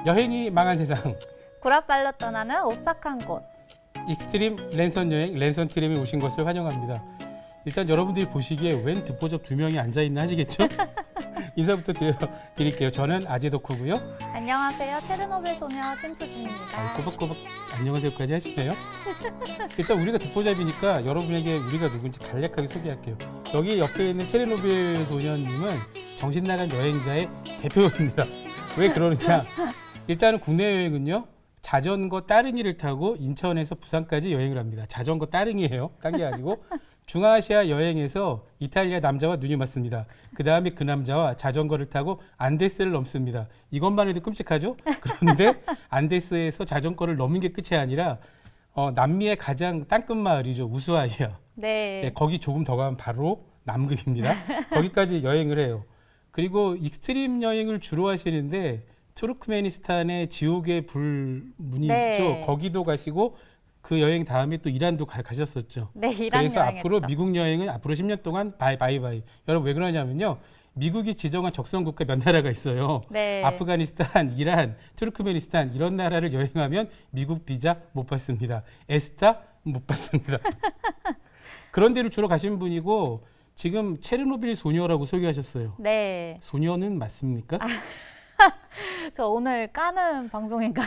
여행이 망한 세상 구라발로 떠나는 오싹한 곳. 익스트림 랜선 여행 랜선 트림에 오신 것을 환영합니다. 일단 여러분들이 보시기에 웬 듣보잡 두 명이 앉아 있나 하시겠죠? 인사부터 드릴게요. 저는 아재 덕후고요. 안녕하세요. 체르노빌 소녀 심수진입니다. 꼬박꼬박 안녕하세요까지 하시네요. 일단 우리가 듣보잡이니까 여러분에게 우리가 누군지 간략하게 소개할게요. 여기 옆에 있는 체르노빌 소녀님은 정신 나간 여행자의 대표입니다. 왜 그러느냐? 일단은 국내 여행은요. 자전거 따릉이를 타고 인천에서 부산까지 여행을 합니다. 자전거 따릉이에요. 딴 게 아니고. 중앙아시아 여행에서 이탈리아 남자와 눈이 맞습니다. 그 다음에 그 남자와 자전거를 타고 안데스를 넘습니다. 이것만 해도 끔찍하죠? 그런데 안데스에서 자전거를 넘는 게 끝이 아니라 남미의 가장 땅끝 마을이죠. 우수아이아. 네. 거기 조금 더 가면 바로 남극입니다. 거기까지 여행을 해요. 그리고 익스트림 여행을 주로 하시는데 투르크메니스탄의 지옥의 불문이 네. 있죠. 거기도 가시고 그 여행 다음에 또 이란도 가셨었죠. 네, 이란 그래서 여행했죠. 앞으로 미국 여행은 앞으로 10년 동안 바이바이. 여러분 왜 그러냐면요. 미국이 지정한 적성 국가 몇 나라가 있어요. 네. 아프가니스탄, 이란, 투르크메니스탄 이런 나라를 여행하면 미국 비자 못 받습니다. 에스타 못 받습니다. 그런 데를 주로 가신 분이고 지금 체르노빌 소녀라고 소개하셨어요. 네. 소녀는 맞습니까? 저 오늘 까는 방송인가요?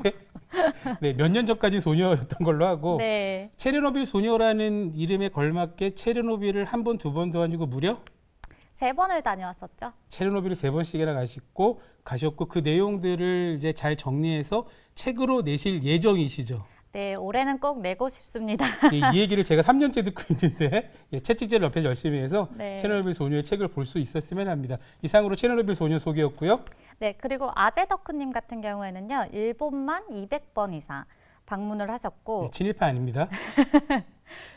네. 네, 몇 년 전까지 소녀였던 걸로 하고 네. 체르노빌 소녀라는 이름에 걸맞게 체르노빌을 한 번, 두 번도 아니고 무려 3번을 다녀왔었죠. 체르노빌을 3번씩이나 가셨고 그 내용들을 이제 잘 정리해서 책으로 내실 예정이시죠. 네, 올해는 꼭 내고 싶습니다. 이 얘기를 제가 3년째 듣고 있는데 채찍질 옆에서 열심히 해서 네. 체르노빌 소녀의 책을 볼 수 있었으면 합니다. 이상으로 체르노빌 소녀 소개였고요. 네, 그리고 아재 덕후님 같은 경우에는요, 일본만 200번 이상 방문을 하셨고, 네, 친일파 아닙니다.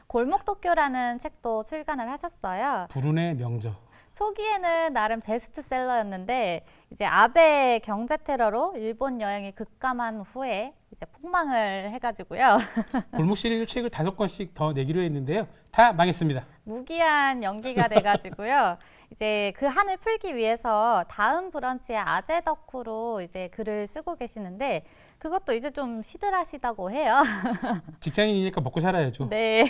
골목도쿄라는 책도 출간을 하셨어요. 불운의 명저. 초기에는 나름 베스트셀러였는데 이제 아베 경제 테러로 일본 여행이 급감한 후에 이제 폭망을 해가지고요. 골목 시리즈 책을 5권씩 더 내기로 했는데요. 다 망했습니다. 무기한 연기가 돼가지고요. 이제 그 한을 풀기 위해서 다음 브런치의 아재 덕후로 이제 글을 쓰고 계시는데 그것도 이제 좀 시들하시다고 해요. 직장인이니까 먹고 살아야죠. 네.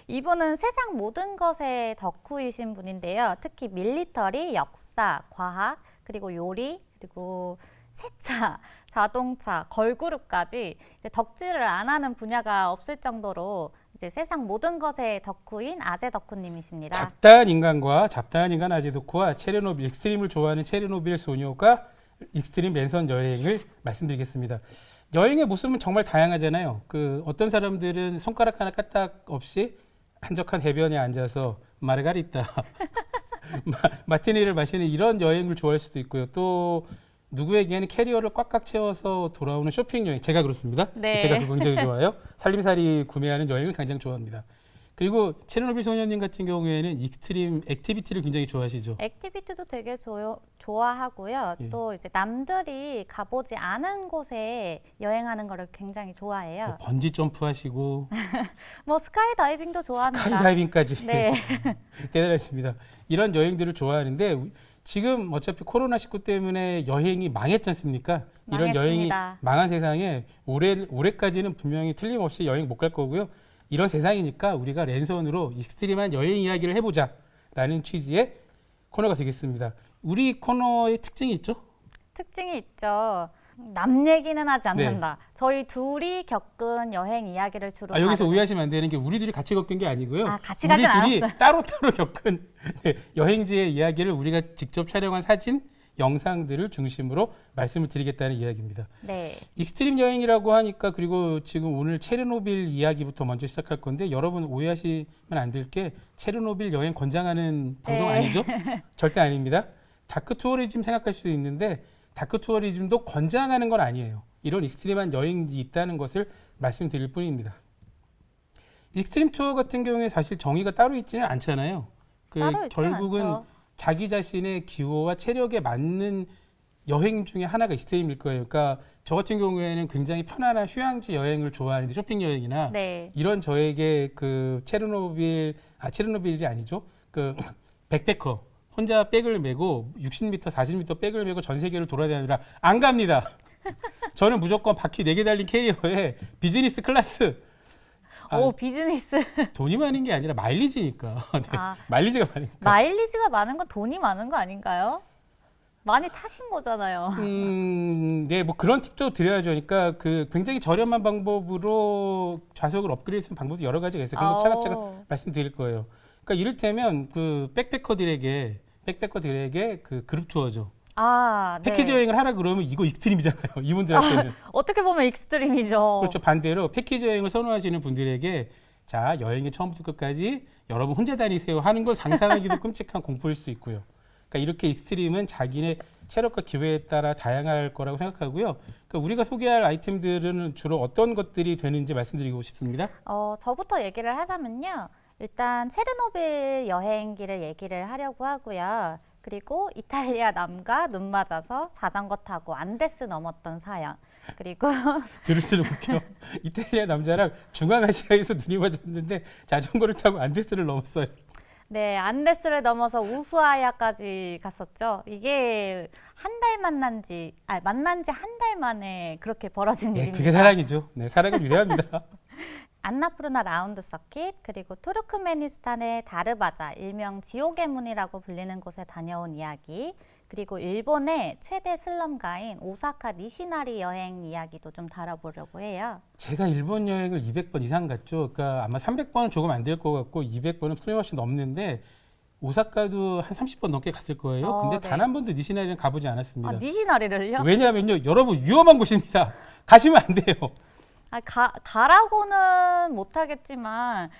이분은 세상 모든 것의 덕후이신 분인데요. 특히 밀리터리, 역사, 과학, 그리고 요리, 그리고 세차, 자동차, 걸그룹까지 이제 덕질을 안 하는 분야가 없을 정도로 이제 세상 모든 것의 덕후인 아재 덕후님이십니다. 잡다한 인간 아재 덕후와 체르노빌 익스트림을 좋아하는 체르노빌 소녀가 익스트림 랜선 여행을 말씀드리겠습니다. 여행의 모습은 정말 다양하잖아요. 어떤 사람들은 손가락 하나 까딱 없이 한적한 해변에 앉아서 마르가리타, 마티니를 마시는 이런 여행을 좋아할 수도 있고요. 또 누구에게는 캐리어를 꽉꽉 채워서 돌아오는 쇼핑 여행. 제가 그렇습니다. 네. 제가 그거 굉장히 좋아해요. 살림살이 구매하는 여행을 굉장히 좋아합니다. 그리고 체르노빌 소녀님 같은 경우에는 익스트림 액티비티를 굉장히 좋아하시죠. 액티비티도 되게 좋아하고요. 예. 또 이제 남들이 가보지 않은 곳에 여행하는 거를 굉장히 좋아해요. 번지 점프 하시고 뭐 스카이 다이빙도 좋아합니다. 스카이다이빙까지 네. 대단하십니다. 이런 여행들을 좋아하는데 지금 어차피 코로나19 때문에 여행이 망했지 않습니까? 이런 여행이 망했습니다. 망한 세상에 올해까지는 분명히 틀림없이 여행 못 갈 거고요. 이런 세상이니까 우리가 랜선으로 익스트림한 여행 이야기를 해보자라는 취지의 코너가 되겠습니다. 우리 코너의 특징이 있죠? 특징이 있죠. 남 얘기는 하지 네. 않는다. 저희 둘이 겪은 여행 이야기를 주로 여기서 다루는- 오해하시면 안 되는 게 우리 둘이 같이 겪은 게 아니고요. 같이 우리 가진 둘이 않았어요. 따로따로 겪은 네, 여행지의 이야기를 우리가 직접 촬영한 사진, 영상들을 중심으로 말씀을 드리겠다는 이야기입니다. 네. 익스트림 여행이라고 하니까 그리고 지금 오늘 체르노빌 이야기부터 먼저 시작할 건데 여러분 오해하시면 안 될 게 체르노빌 여행 권장하는 방송 네. 아니죠? 절대 아닙니다. 다크 투어리즘 생각할 수도 있는데 다크 투어리즘도 권장하는 건 아니에요. 이런 익스트림한 여행이 있다는 것을 말씀드릴 뿐입니다. 익스트림 투어 같은 경우에 사실 정의가 따로 있지는 않잖아요. 따로 있진 결국은 않죠. 자기 자신의 기호와 체력에 맞는 여행 중에 하나가 익스트림일 거예요. 그러니까 저 같은 경우에는 굉장히 편안한 휴양지 여행을 좋아하는데 쇼핑 여행이나 네. 이런 저에게 체르노빌이 아니죠. 백패커 혼자 백을 메고 60m, 40m 백을 메고 전 세계를 돌아다니라 안 갑니다. 저는 무조건 바퀴 4개 달린 캐리어에 비즈니스 클래스. 오, 비즈니스. 돈이 많은 게 아니라 마일리지니까. 네, 아, 마일리지가 많으니까. 마일리지가 많은 건 돈이 많은 거 아닌가요? 많이 타신 거잖아요. 네, 뭐 그런 팁도 드려야죠. 그러니까 그 굉장히 저렴한 방법으로 좌석을 업그레이드하는 방법도 여러 가지가 있어요. 그런 거 차근차근 말씀드릴 거예요. 그러니까 이를테면 그 백패커들에게 그 그룹 투어죠. 아, 네. 패키지 여행을 하라 그러면 이거 익스트림이잖아요. 이분들한테는. 어떻게 보면 익스트림이죠. 그렇죠. 반대로 패키지 여행을 선호하시는 분들에게 자, 여행의 처음부터 끝까지 여러분 혼자 다니세요 하는 건 상상하기도 끔찍한 공포일 수 있고요. 그러니까 이렇게 익스트림은 자기네 체력과 기회에 따라 다양할 거라고 생각하고요. 그러니까 우리가 소개할 아이템들은 주로 어떤 것들이 되는지 말씀드리고 싶습니다. 저부터 얘기를 하자면요. 일단 체르노빌 여행기를 얘기를 하려고 하고요. 그리고 이탈리아 남과 눈 맞아서 자전거 타고 안데스 넘었던 사연. 그리고 들을수록 웃겨. 이탈리아 남자랑 중앙아시아에서 눈이 맞았는데 자전거를 타고 안데스를 넘었어요. 네, 안데스를 넘어서 우수아야까지 갔었죠. 이게 만난 지 한 달 만에 그렇게 벌어진 네, 일입니다. 그게 사랑이죠. 네, 사랑은 위대합니다. 안나푸르나 라운드 서킷, 그리고 투르크메니스탄의 다르바자, 일명 지옥의 문이라고 불리는 곳에 다녀온 이야기, 그리고 일본의 최대 슬럼가인 오사카 니시나리 여행 이야기도 좀 다뤄보려고 해요. 제가 일본 여행을 200번 이상 갔죠. 그러니까 아마 300번은 조금 안 될 것 같고 200번은 틀림없이 넘는데 오사카도 한 30번 넘게 갔을 거예요. 근데 네. 단 한 번도 니시나리는 가보지 않았습니다. 니시나리를요? 왜냐하면요, 여러분 위험한 곳입니다. 가시면 안 돼요. 가라고는 못하겠지만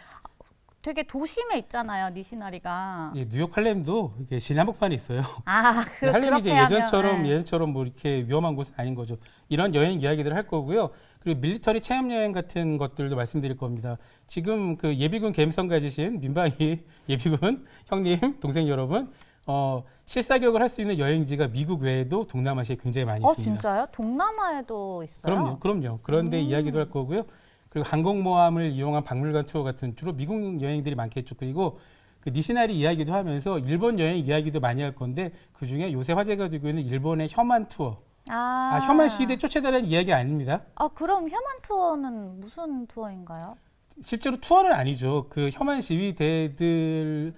되게 도심에 있잖아요, 니시나리가. 예, 뉴욕 할렘도 이게 시내 한복판에 있어요. 할렘이 이제 그렇게 하면, 예전처럼 뭐 이렇게 위험한 곳은 아닌 거죠. 이런 여행 이야기들을 할 거고요. 그리고 밀리터리 체험 여행 같은 것들도 말씀드릴 겁니다. 지금 그 예비군 감성 가지신 민방위 예비군 형님, 동생 여러분, 실사격을 할 수 있는 여행지가 미국 외에도 동남아시아에 굉장히 많이 있습니다. 진짜요? 동남아에도 있어요? 그럼요. 그런데 이야기도 할 거고요. 그리고 항공모함을 이용한 박물관 투어 같은 주로 미국 여행들이 많겠죠. 그리고 그 니시나리 이야기도 하면서 일본 여행 이야기도 많이 할 건데 그 중에 요새 화제가 되고 있는 일본의 혐한 투어. 혐한 시위대 쫓아다니는 이야기 아닙니다. 그럼 혐한 투어는 무슨 투어인가요? 실제로 투어는 아니죠. 그 혐한 시위대들이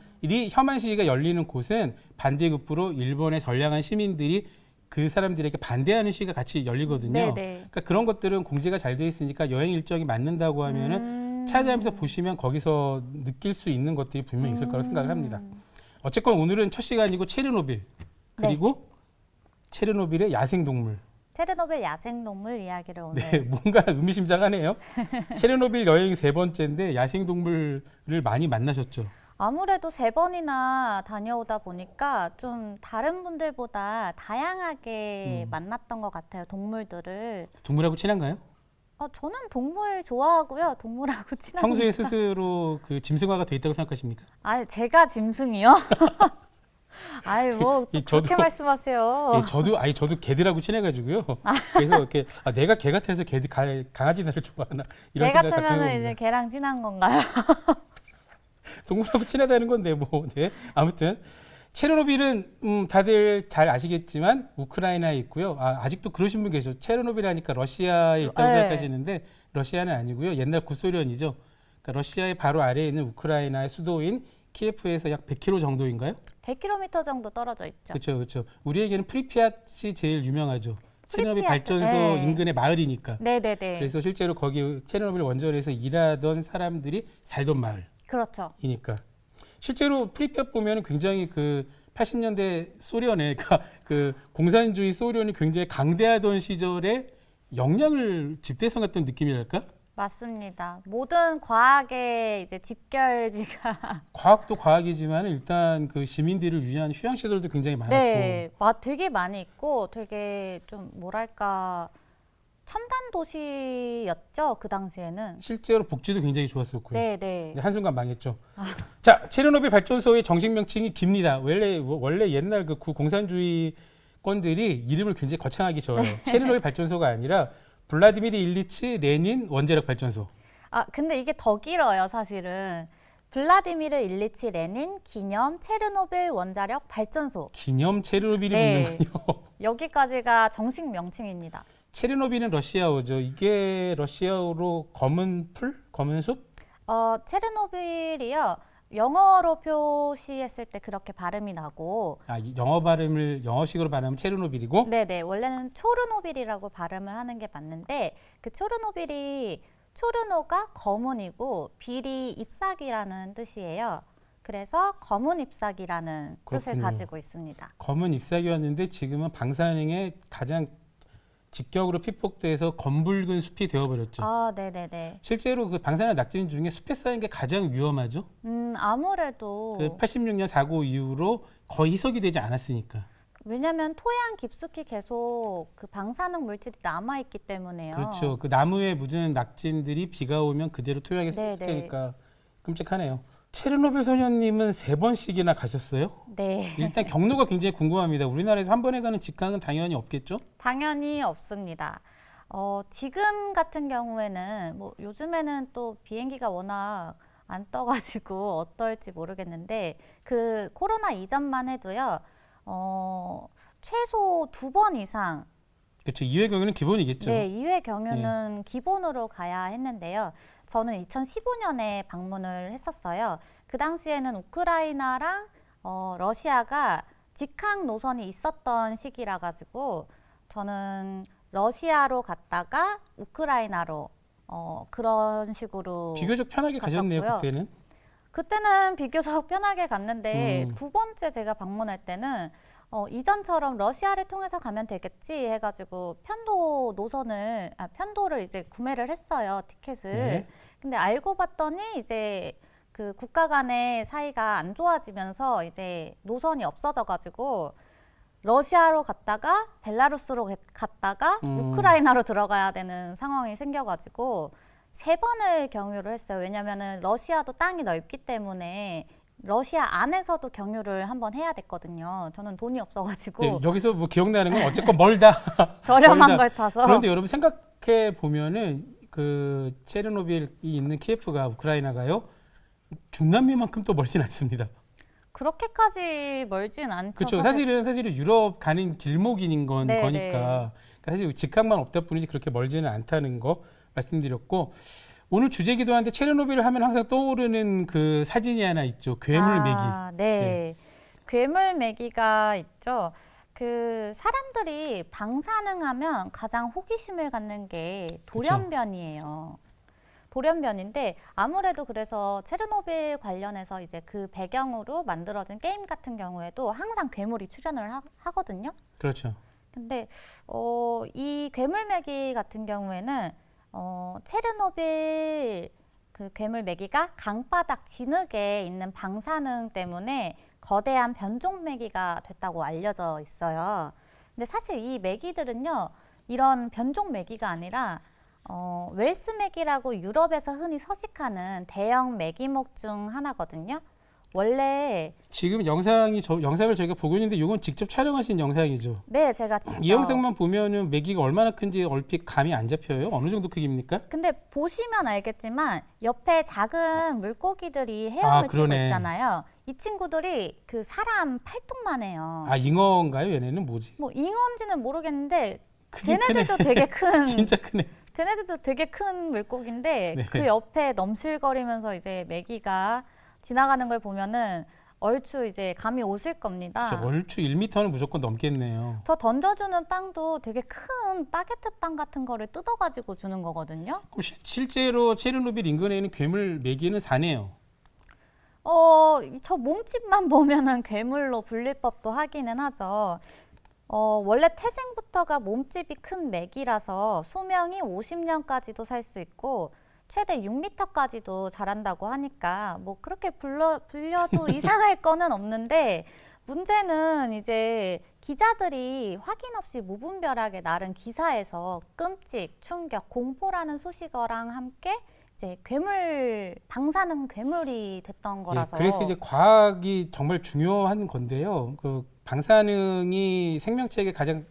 혐한 시위가 열리는 곳은 반대급부로 일본의 선량한 시민들이 그 사람들에게 반대하는 시위가 같이 열리거든요. 네네. 그러니까 그런 것들은 공지가 잘 돼 있으니까 여행 일정이 맞는다고 하면은 찾아다니면서 보시면 거기서 느낄 수 있는 것들이 분명히 있을 거라고 생각을 합니다. 어쨌건 오늘은 첫 시간이고 체르노빌 그리고 체르노빌의 야생동물. 체르노빌 야생동물 이야기를 오늘. 네, 뭔가 의미심장하네요. 체르노빌 여행 3번째인데 야생동물을 많이 만나셨죠? 아무래도 3번이나 다녀오다 보니까 좀 다른 분들보다 다양하게 만났던 것 같아요, 동물들을. 동물하고 친한가요? 저는 동물 좋아하고요. 동물하고 친합니다. 평소에 스스로 그 짐승화가 돼 있다고 생각하십니까? 제가 짐승이요? 뭐 저도- 그렇게 말씀하세요. 예, 저도 개들하고 친해가지고요. 그래서 이렇게 내가 개 같아서 강아지들을 좋아하나 이런 개 생각 가끔 같으면 이제 해봅니다. 개랑 친한 건가요? 동물하고 친하다는 건데 뭐 네. 아무튼 체르노빌은 다들 잘 아시겠지만 우크라이나에 있고요. 아직도 그러신 분 계셔. 체르노빌 하니까 러시아에 있다고 네. 생각하시는데 러시아는 아니고요. 옛날 구소련이죠. 그러니까 러시아의 바로 아래에 있는 우크라이나의 수도인 키예프에서 약 100km 정도인가요? 100km 정도 떨어져 있죠. 그렇죠. 우리에게는 프리피앗이 제일 유명하죠. 체르노빌 발전소 네. 인근의 마을이니까. 네네네. 그래서 실제로 거기 체르노빌 원전에서 일하던 사람들이 살던 그렇죠. 마을이니까. 실제로 프리피앗 보면 굉장히 그 80년대 소련의 그 공산주의 소련이 굉장히 강대하던 시절에 영향을 집대성했던 느낌이랄까? 맞습니다. 모든 과학의 이제 집결지가 과학도 과학이지만 일단 그 시민들을 위한 휴양 시설도 굉장히 많았고. 네, 되게 많이 있고 되게 좀 뭐랄까 첨단 도시였죠 그 당시에는. 실제로 복지도 굉장히 좋았었고요. 네. 근데 한순간 망했죠. 자, 체르노빌 발전소의 정식 명칭이 깁니다. 원래 옛날 그 공산주의권들이 이름을 굉장히 거창하게 지어요. 체르노빌 발전소가 아니라 블라디미르 일리치 레닌 원자력 발전소. 근데 이게 더 길어요 사실은. 블라디미르 일리치 레닌 기념 체르노빌 원자력 발전소. 기념 체르노빌이 네. 붙는군요. 여기까지가 정식 명칭입니다. 체르노빌은 러시아어죠. 이게 러시아어로 검은 풀? 검은 숲? 체르노빌이요. 영어로 표시했을 때 그렇게 발음이 나고 이 영어 발음을 영어식으로 발음하면 체르노빌이고 네네 원래는 초르노빌이라고 발음을 하는 게 맞는데 그 초르노빌이 초르노가 검은이고 빌이 잎사귀라는 뜻이에요. 그래서 검은 잎사귀라는 뜻을 그렇군요. 가지고 있습니다. 검은 잎사귀였는데 지금은 방사능에 가장 직격으로 피폭돼서 검붉은 숲이 되어버렸죠. 네네네. 실제로 그 방사능 낙진 중에 숲에 쌓인 게 가장 위험하죠. 아무래도 그 86년 사고 이후로 거의 희석이 되지 않았으니까. 왜냐하면 토양 깊숙이 계속 그 방사능 물질이 남아 있기 때문에요. 그렇죠. 그 나무에 묻은 낙진들이 비가 오면 그대로 토양에 네네. 습득되니까 끔찍하네요. 체르노빌 소년님은 3번씩이나 가셨어요? 네. 일단 경로가 굉장히 궁금합니다. 우리나라에서 한 번에 가는 직항은 당연히 없겠죠? 당연히 없습니다. 지금 같은 경우에는 뭐 요즘에는 또 비행기가 워낙 안 떠가지고 어떨지 모르겠는데 그 코로나 이전만 해도요. 최소 2번 이상 그렇죠. 2회 경유는 기본이겠죠. 네, 2회 경유는 기본으로 가야 했는데요. 저는 2015년에 방문을 했었어요. 그 당시에는 우크라이나랑 러시아가 직항 노선이 있었던 시기라 가지고 저는 러시아로 갔다가 우크라이나로 그런 식으로 비교적 편하게 가셨네요, 갔었고요. 그때는. 비교적 편하게 갔는데 2번째 제가 방문할 때는 이전처럼 러시아를 통해서 가면 되겠지 해가지고 편도를 이제 구매를 했어요, 티켓을. 네. 근데 알고 봤더니 이제 그 국가 간의 사이가 안 좋아지면서 이제 노선이 없어져가지고 러시아로 갔다가 벨라루스로 갔다가 우크라이나로 들어가야 되는 상황이 생겨가지고 3번을 경유를 했어요. 왜냐면은 러시아도 땅이 넓기 때문에 러시아 안에서도 경유를 한번 해야 됐거든요. 저는 돈이 없어가지고 네, 여기서 뭐 기억나는 건 어쨌건 멀다. 저렴한 멀다. 걸 타서. 그런데 여러분 생각해 보면은 그 체르노빌이 있는 키예프가 우크라이나가요. 중남미만큼 또 멀진 않습니다. 그렇게까지 멀진 않죠. 그렇죠. 사실은 유럽 가는 길목인 건 네, 거니까 네. 그러니까 사실 직항만 없다 뿐이지 그렇게 멀지는 않다는 거 말씀드렸고 오늘 주제기도 한데 체르노빌을 하면 항상 떠오르는 그 사진이 하나 있죠. 괴물매기. 네. 괴물매기가 있죠. 그 사람들이 방사능하면 가장 호기심을 갖는 게 돌연변이에요. 돌연변인데 아무래도 그래서 체르노빌 관련해서 이제 그 배경으로 만들어진 게임 같은 경우에도 항상 괴물이 출연을 하거든요. 그렇죠. 근데 이 괴물매기 같은 경우에는 체르노빌 그 괴물매기가 강바닥 진흙에 있는 방사능 때문에 거대한 변종매기가 됐다고 알려져 있어요. 근데 사실 이 매기들은요, 이런 변종매기가 아니라 웰스매기라고 유럽에서 흔히 서식하는 대형 매기목 중 하나거든요. 원래 지금 영상을 저희가 보고 있는데 이건 직접 촬영하신 영상이죠. 네, 제가 진짜 이 영상만 보면은 메기가 얼마나 큰지 얼핏 감이 안 잡혀요. 어느 정도 크기입니까? 근데 보시면 알겠지만 옆에 작은 물고기들이 헤엄을 치고 그러네. 있잖아요. 이 친구들이 그 사람 팔뚝만 해요. 잉어인가요? 얘네는 뭐지? 뭐 잉어인지는 모르겠는데 크긴 쟤네들도 되게 큰 진짜 크네. 쟤네들도 되게 큰 물고기인데 네. 그 옆에 넘실거리면서 이제 메기가 지나가는 걸 보면은 얼추 이제 감이 오실 겁니다. 얼추 1m는 무조건 넘겠네요. 저 던져주는 빵도 되게 큰 바게트 빵 같은 거를 뜯어가지고 주는 거거든요. 그럼 실제로 체르노빌 인근에 있는 괴물 메기는 사네요. 저 몸집만 보면은 괴물로 불릴 법도 하기는 하죠. 원래 태생부터가 몸집이 큰 메기라서 수명이 50년까지도 살 수 있고 최대 6m까지도 자란다고 하니까 뭐 그렇게 불려도 이상할 거는 없는데 문제는 이제 기자들이 확인 없이 무분별하게 나른 기사에서 끔찍, 충격, 공포라는 수식어랑 함께 이제 방사능 괴물이 됐던 거라서. 그래서 이제 과학이 정말 중요한 건데요. 그 방사능이 생명체에게 가장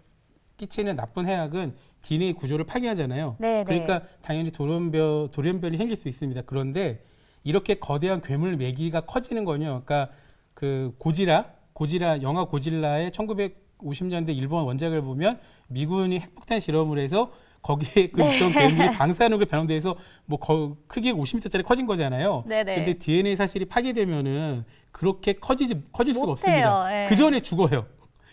끼치는 나쁜 해악은 DNA 구조를 파괴하잖아요. 네, 그러니까 당연히 돌연변이 생길 수 있습니다. 그런데 이렇게 거대한 괴물 메기가 커지는 거요. 그러니까 그 고지라 영화 고질라의 1950년대 일본 원작을 보면 미군이 핵폭탄 실험을 해서 거기에 그 있던 괴물이 방사능으로 변형돼서 뭐 크기가 50m짜리 커진 거잖아요. 네네. 근데 DNA 사실이 파괴되면은 그렇게 커질 수가 못해요. 없습니다. 예. 그 전에 죽어요.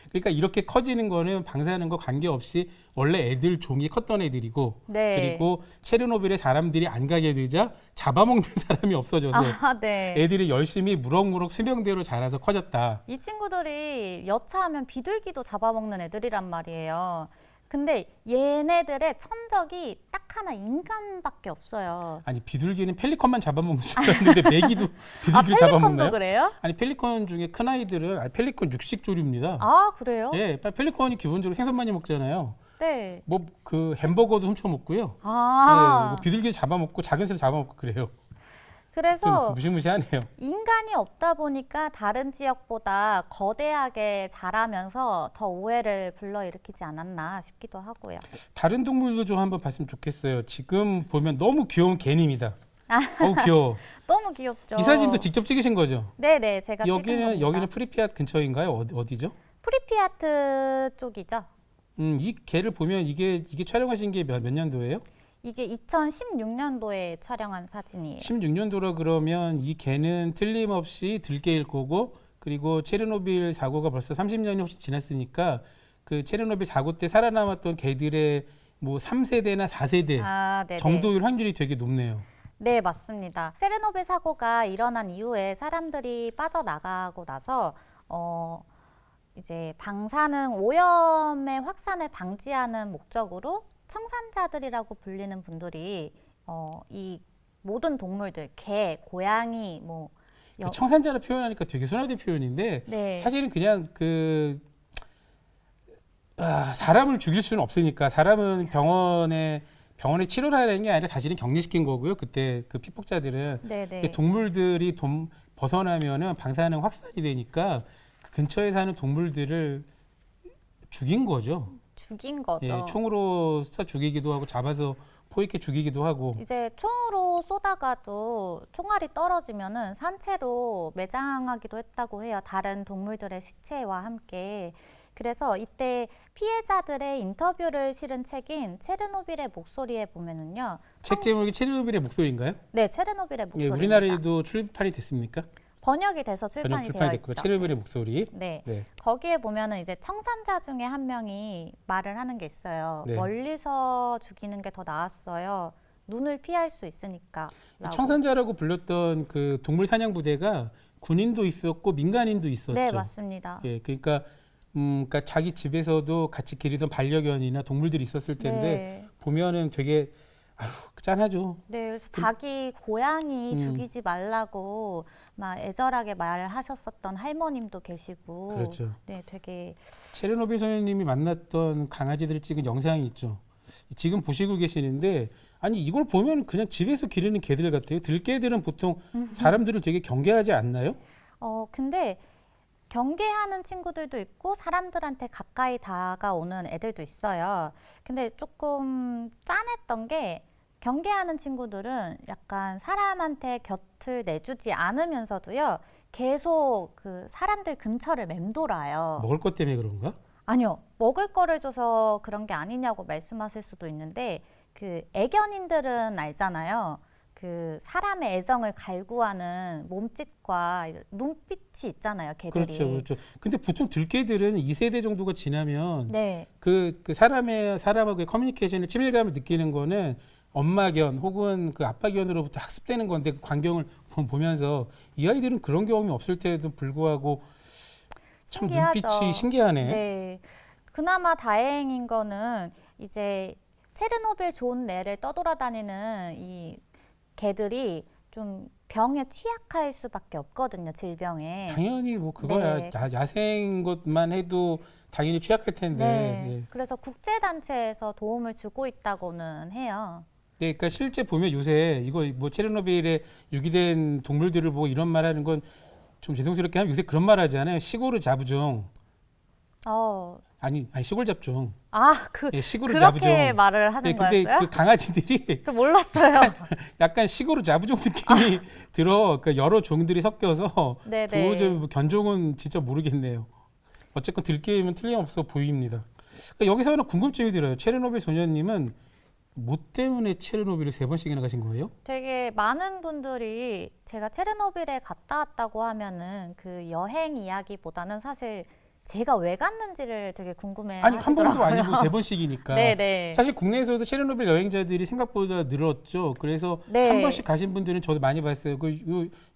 그러니까 이렇게 커지는 거는 방사능과 관계없이 원래 애들 종이 컸던 애들이고 네. 그리고 체르노빌에 사람들이 안 가게 되자 잡아먹는 사람이 없어져서 아, 네. 애들이 열심히 무럭무럭 수명대로 자라서 커졌다. 이 친구들이 여차하면 비둘기도 잡아먹는 애들이란 말이에요. 근데 얘네들의 천적이 딱 하나 인간밖에 없어요. 아니 비둘기는 펠리컨만 잡아먹는 줄 알았는데 메기도 비둘기를 펠리컨도 잡아먹나요? 그래요? 아니 펠리컨 중에 큰 아이들은 펠리컨 육식조류입니다. 아, 그래요? 예, 펠리컨이 기본적으로 생선 많이 먹잖아요. 네. 뭐 그 햄버거도 훔쳐 먹고요. 아, 예, 뭐 비둘기 잡아먹고 작은 새 잡아먹고 그래요. 그래서 좀 무시무시하네요. 인간이 없다 보니까 다른 지역보다 거대하게 자라면서 더 오해를 불러일으키지 않았나 싶기도 하고요. 다른 동물도 좀 한번 봤으면 좋겠어요. 지금 보면 너무 귀여운 개님이다. 어우 귀여워. 너무 귀엽죠? 이 사진도 직접 찍으신 거죠? 네네, 제가 찍은 겁니다. 여기는 프리피앗 근처인가요? 어디죠? 프리피아트 쪽이죠. 이 개를 보면 이게 촬영하신 게 몇 년도예요? 이게 2016년도에 촬영한 사진이에요. 16년도라 그러면 이 개는 틀림없이 들개일 거고 그리고 체르노빌 사고가 벌써 30년이 훨씬 지났으니까 그 체르노빌 사고 때 살아남았던 개들의 뭐 3세대나 4세대 아, 네네. 정도일 확률이 되게 높네요. 네, 맞습니다. 체르노빌 사고가 일어난 이후에 사람들이 빠져나가고 나서 이제 방사능 오염의 확산을 방지하는 목적으로 청산자들이라고 불리는 분들이 이 모든 동물들, 개, 고양이, 뭐 그 청산자를 표현하니까 되게 순화된 표현인데 네. 사실은 그냥 사람을 죽일 수는 없으니까 사람은 병원에 치료를 하는 게 아니라 사실은 격리시킨 거고요. 그때 그 피폭자들은 네네. 동물들이 벗어나면은 방사능 확산이 되니까 그 근처에 사는 동물들을 죽인 거죠. 죽인 거죠. 예, 총으로 쏴 죽이기도 하고 잡아서 포획해 죽이기도 하고. 이제 총으로 쏘다가도 총알이 떨어지면은 산채로 매장하기도 했다고 해요. 다른 동물들의 시체와 함께. 그래서 이때 피해자들의 인터뷰를 실은 책인 체르노빌의 목소리에 보면은요. 책 제목이 체르노빌의 목소리인가요? 네, 체르노빌의 예, 목소리입니다. 우리나라에도 출판이 됐습니까? 번역이 돼서 출판이 되어 됐고 있죠. 체르노빌의 목소리. 네. 네. 거기에 보면은 이제 청산자 중에 한 명이 말을 하는 게 있어요. 네. 멀리서 죽이는 게 더 나았어요. 눈을 피할 수 있으니까. 라고. 청산자라고 불렸던 그 동물 사냥 부대가 군인도 있었고 민간인도 있었죠. 네, 맞습니다. 예, 그러니까 자기 집에서도 같이 기르던 반려견이나 동물들이 있었을 텐데 네. 보면은 되게 짠하죠. 네, 그래서 자기 고양이 죽이지 말라고 막 애절하게 말하셨었던 할머님도 계시고, 그렇죠. 네, 되게 체르노빌 소녀님이 만났던 강아지들을 찍은 영상이 있죠. 지금 보시고 계시는데 아니 이걸 보면 그냥 집에서 기르는 개들 같아요. 들개들은 보통 사람들을 되게 경계하지 않나요? 근데 경계하는 친구들도 있고 사람들한테 가까이 다가오는 애들도 있어요. 근데 조금 짠했던 게 경계하는 친구들은 약간 사람한테 곁을 내주지 않으면서도요. 계속 그 사람들 근처를 맴돌아요. 먹을 것 때문에 그런가? 아니요. 먹을 거를 줘서 그런 게 아니냐고 말씀하실 수도 있는데 그 애견인들은 알잖아요. 그 사람의 애정을 갈구하는 몸짓과 눈빛이 있잖아요, 개들이. 그렇죠. 근데 보통 들개들은 2세대 정도가 지나면 네. 그 사람하고의 커뮤니케이션의 친밀감을 느끼는 거는 엄마견 혹은 그 아빠견으로부터 학습되는 건데 그 광경을 보면서 이 아이들은 그런 경험이 없을 때에도 불구하고 참 신기하죠. 눈빛이 신기하네. 네. 그나마 다행인 거는 이제 체르노빌 좋은 례를 떠돌아다니는 이 개들이 좀 병에 취약할 수밖에 없거든요, 질병에. 당연히 뭐 그거야. 네. 야생 것만 해도 당연히 취약할 텐데. 네. 예. 그래서 국제단체에서 도움을 주고 있다고는 해요. 네, 그러니까 실제 보면 요새 이거 뭐 체르노빌에 유기된 동물들을 보고 이런 말 하는 건 좀 죄송스럽게 하면 요새 그런 말 하잖아요. 시골의 자부종. 아니 시골 잡종. 예, 시골 그렇게 잡종. 말을 하는 예, 근데 거였어요? 그 강아지들이 저 몰랐어요. 약간 시골 잡종 느낌이 들어. 그러니까 여러 종들이 섞여서 네네. 도저히 뭐 견종은 진짜 모르겠네요. 어쨌건 들게임은 틀림없어 보입니다. 그러니까 여기서는 궁금증이 들어요. 체르노빌 소년님은 뭐 때문에 체르노빌을 3번씩이나 가신 거예요? 되게 많은 분들이 제가 체르노빌에 갔다 왔다고 하면은 그 여행 이야기보다는 사실 제가 왜 갔는지를 되게 궁금해 아니 한 번도 하시더라고요. 아니고 3번씩이니까. 네네. 사실 국내에서도 체르노빌 여행자들이 생각보다 늘었죠. 그래서 네. 한 번씩 가신 분들은 저도 많이 봤어요.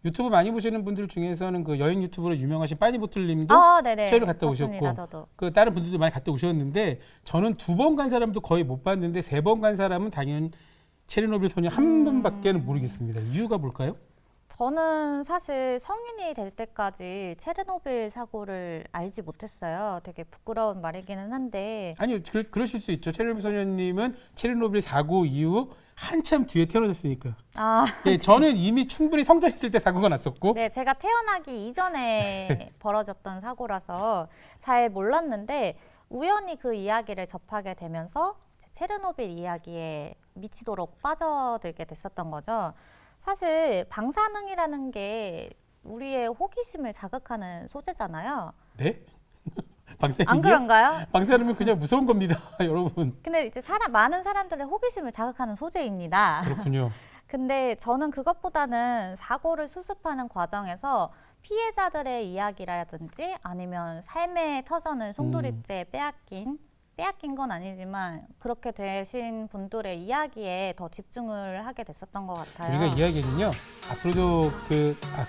유튜브 많이 보시는 분들 중에서는 그 여행 유튜브로 유명하신 빠니보틀님도 네네. 체를 갔다 봤습니다, 오셨고, 저도. 그 다른 분들도 많이 갔다 오셨는데 저는 2번 간 사람도 거의 못 봤는데 3번 간 사람은 당연히 체르노빌 소년 한 분밖에는 모르겠습니다. 이유가 뭘까요? 저는 사실 성인이 될 때까지 체르노빌 사고를 알지 못했어요. 되게 부끄러운 말이기는 한데. 아니요, 그러실 수 있죠. 체르노빌 소년님은 체르노빌 사고 이후 한참 뒤에 태어나셨으니까. 예, 저는 이미 충분히 성장했을 때 사고가 났었고. 네, 제가 태어나기 이전에 벌어졌던 사고라서 잘 몰랐는데 우연히 그 이야기를 접하게 되면서 체르노빌 이야기에 미치도록 빠져들게 됐었던 거죠. 사실 방사능이라는 게 우리의 호기심을 자극하는 소재잖아요. 네? 방사능이요? 안 그런가요? 방사능은 그냥 무서운 겁니다, 여러분. 근데 이제 많은 사람들의 호기심을 자극하는 소재입니다. 그렇군요. 근데 저는 그것보다는 사고를 수습하는 과정에서 피해자들의 이야기라든지 아니면 삶의 터전을 송두리째 빼앗긴 건 아니지만 그렇게 되신 분들의 이야기에 더 집중을 하게 됐었던 것 같아요. 우리가 이야기는요, 앞으로도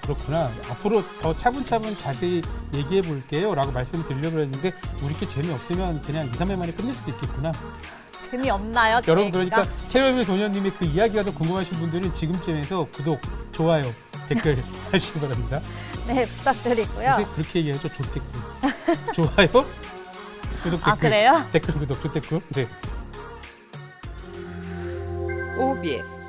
그렇구나. 앞으로 더 차분차분 자세히 얘기해 볼게요 라고 말씀을 드리려고 했는데 우리께 재미없으면 그냥 2, 3회 만에 끝낼 수도 있겠구나. 재미없나요? 여러분, 그러니까 체르노빌 소년님의 그 이야기가 더 궁금하신 분들은 지금쯤에서 구독, 좋아요, 댓글 해주시기 바랍니다. 네, 부탁드리고요. 요새 그렇게 얘기하죠. 조댓글. 좋아요, 구독, 댓글. 그래요? 댓글, 구독, 조댓글. 네. OBS